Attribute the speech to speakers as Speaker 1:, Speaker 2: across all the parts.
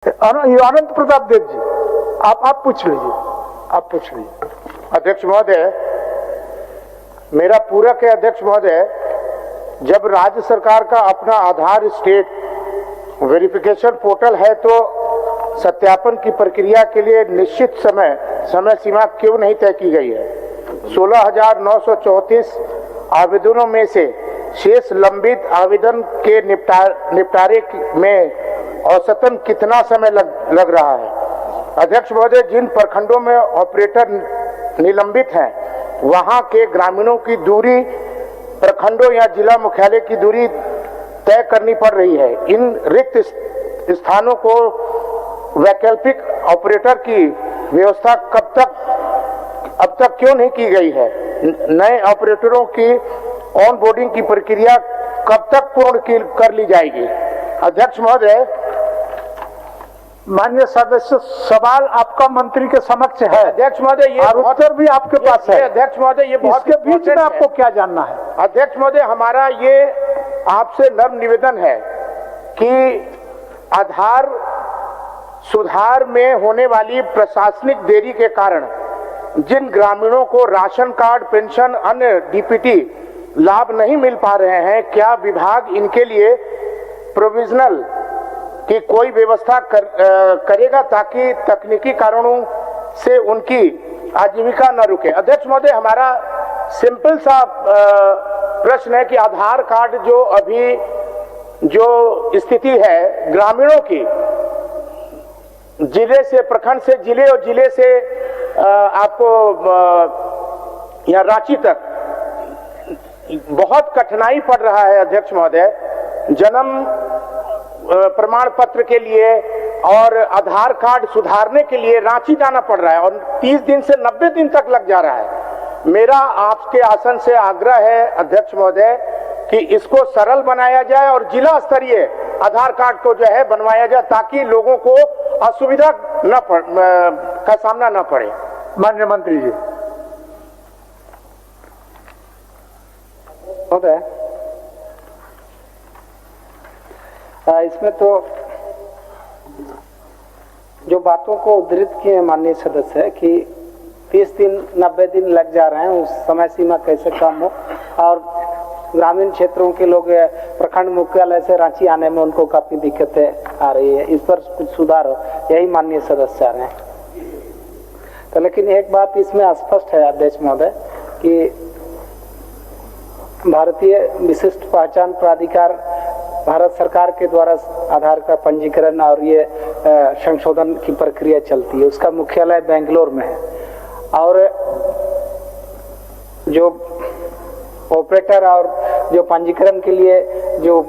Speaker 1: अनंत प्रताप देव जी, आप पूछ लीजिए, आप पूछ लीजिए।
Speaker 2: अध्यक्ष महोदय, मेरा पूरक है अध्यक्ष महोदय, जब राज्य सरकार का अपना आधार स्टेट वेरिफिकेशन पोर्टल है तो सत्यापन की प्रक्रिया के लिए निश्चित समय सीमा क्यों नहीं तय की गई है? 16,934 आवेदनों में से शेष लंबित आवेदन के निपटारे में औसतन कितना समय लग रहा है? अध्यक्ष महोदय, जिन प्रखंडों में ऑपरेटर निलंबित हैं वहां के ग्रामीणों की दूरी प्रखंडों या जिला मुख्यालय की दूरी तय करनी पड़ रही है। इन रिक्त स्थानों को वैकल्पिक ऑपरेटर की व्यवस्था अब तक क्यों नहीं की गई है? नए ऑपरेटरों की ऑन बोर्डिंग की प्रक्रिया कब तक पूर्ण कर ली जाएगी? अध्यक्ष महोदय,
Speaker 1: माननीय सदस्य, सवाल आपका मंत्री के समक्ष है।
Speaker 2: अध्यक्ष महोदय, ये
Speaker 1: उत्तर भी आपके पास है।
Speaker 2: अध्यक्ष महोदय, ये बहुत
Speaker 1: इसके बीच में आपको क्या जानना है?
Speaker 2: अध्यक्ष महोदय, हमारा ये आपसे नम्र निवेदन है कि आधार सुधार में होने वाली प्रशासनिक देरी के कारण जिन ग्रामीणों को राशन कार्ड, पेंशन, अन्य डीपीटी लाभ नहीं मिल पा रहे हैं, क्या विभाग इनके लिए प्रोविजनल की कोई व्यवस्था करेगा ताकि तकनीकी कारणों से उनकी आजीविका न रुके? अध्यक्ष महोदय, हमारा सिंपल सा प्रश्न है कि आधार कार्ड जो अभी जो स्थिति है ग्रामीणों की, जिले से प्रखंड से जिले और जिले से आपको या रांची तक बहुत कठिनाई पड़ रहा है। अध्यक्ष महोदय, जन्म प्रमाण पत्र के लिए और आधार कार्ड सुधारने के लिए रांची जाना पड़ रहा है और 30 दिन से 90 दिन तक लग जा रहा है। मेरा आपके आसन से आग्रह है अध्यक्ष महोदय कि इसको सरल बनाया जाए और जिला स्तरीय आधार कार्ड को जो है बनवाया जाए ताकि लोगों को असुविधा का सामना न पड़े।
Speaker 1: माननीय मंत्री जी।
Speaker 3: महोदय, इसमें तो जो बातों को उद्धृत किए माननीय सदस्य है कि 30 दिन 90 दिन लग जा रहे हैं, उस समय सीमा कैसे कम हो और ग्रामीण क्षेत्रों के लोग प्रखंड मुख्यालय से रांची आने में उनको काफी दिक्कतें आ रही है, इस पर कुछ सुधार हो, यही माननीय सदस्य चाह रहे हैं। तो लेकिन एक बात इसमें स्पष्ट है अध्यक्ष महोदय कि भारतीय विशिष्ट पहचान प्राधिकार भारत सरकार के द्वारा आधार का पंजीकरण और ये संशोधन की प्रक्रिया चलती है, उसका मुख्यालय बेंगलोर में है और जो ऑपरेटर और जो पंजीकरण के लिए जो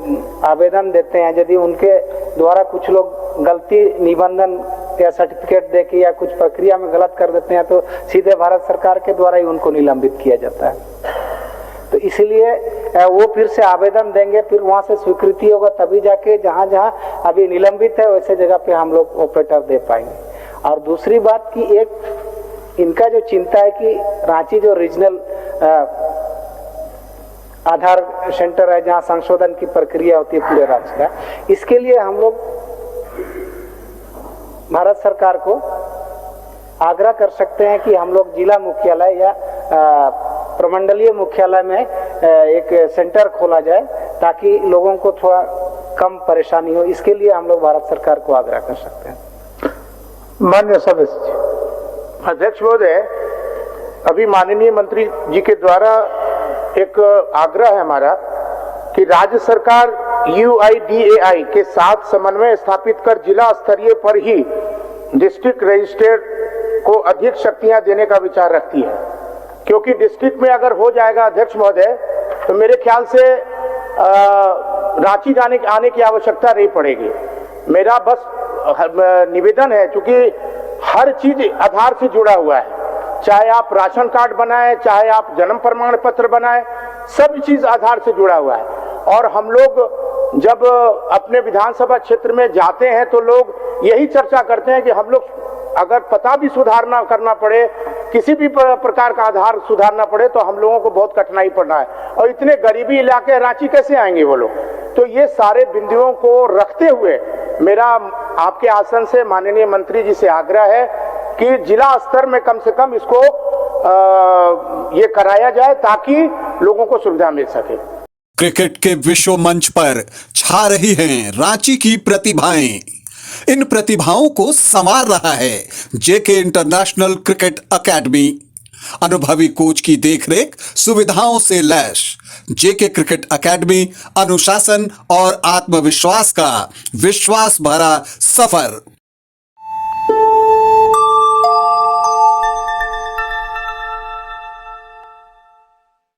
Speaker 3: आवेदन देते हैं, यदि उनके द्वारा कुछ लोग गलती निबंधन या सर्टिफिकेट देके या कुछ प्रक्रिया में गलत कर देते हैं तो सीधे भारत सरकार के द्वारा ही उनको निलंबित किया जाता है। तो इसलिए वो फिर से आवेदन देंगे, फिर वहां से स्वीकृति होगा, तभी जाके जहां जहां अभी निलंबित है वैसे जगह पे हम लोग ऑपरेटर दे पाएंगे। और दूसरी बात की एक इनका जो चिंता है कि रांची जो रीजनल आधार सेंटर है जहां संशोधन की प्रक्रिया होती है पूरे राज्य का, इसके लिए हम लोग भारत सरकार को आग्रह कर सकते हैं कि हम लोग जिला मुख्यालय या प्रमंडलीय मुख्यालय में एक सेंटर खोला जाए ताकि लोगों को थोड़ा कम परेशानी हो। इसके लिए हम लोग भारत सरकार को आग्रह कर सकते हैं।
Speaker 1: माननीय सदस्य।
Speaker 2: अध्यक्ष महोदय, अभी माननीय मंत्री जी के द्वारा एक आग्रह है हमारा कि राज्य सरकार UIDAI के साथ समन्वय स्थापित कर जिला स्तरीय पर ही डिस्ट्रिक्ट रजिस्ट्रेर को अधिक शक्तियां देने का विचार रखती है, क्योंकि डिस्ट्रिक्ट में अगर हो जाएगा अध्यक्ष महोदय तो मेरे ख्याल से रांची आने की आवश्यकता नहीं पड़ेगी। मेरा बस निवेदन है, क्योंकि हर चीज आधार से जुड़ा हुआ है, चाहे आप राशन कार्ड बनाएं, चाहे आप जन्म प्रमाण पत्र बनाएं, सब चीज आधार से जुड़ा हुआ है। और हम लोग जब अपने विधानसभा क्षेत्र में जाते हैं तो लोग यही चर्चा करते हैं कि हम लोग अगर पता भी सुधारना करना पड़े, किसी भी प्रकार का आधार सुधारना पड़े तो हम लोगों को बहुत कठिनाई पड़ना है, और इतने गरीबी इलाके रांची कैसे आएंगे वो लोग? तो ये सारे बिंदुओं को रखते हुए मेरा आपके आसन से माननीय मंत्री जी से आग्रह है कि जिला स्तर में कम से कम इसको ये कराया जाए ताकि लोगों को सुविधा मिल सके।
Speaker 4: क्रिकेट के विश्व मंच पर छा रही हैं रांची की प्रतिभाएं। इन प्रतिभाओं को संवार रहा है जेके इंटरनेशनल क्रिकेट एकेडमी। अनुभवी कोच की देखरेख, सुविधाओं से लैस जेके क्रिकेट एकेडमी अनुशासन और आत्मविश्वास का विश्वास भरा सफर।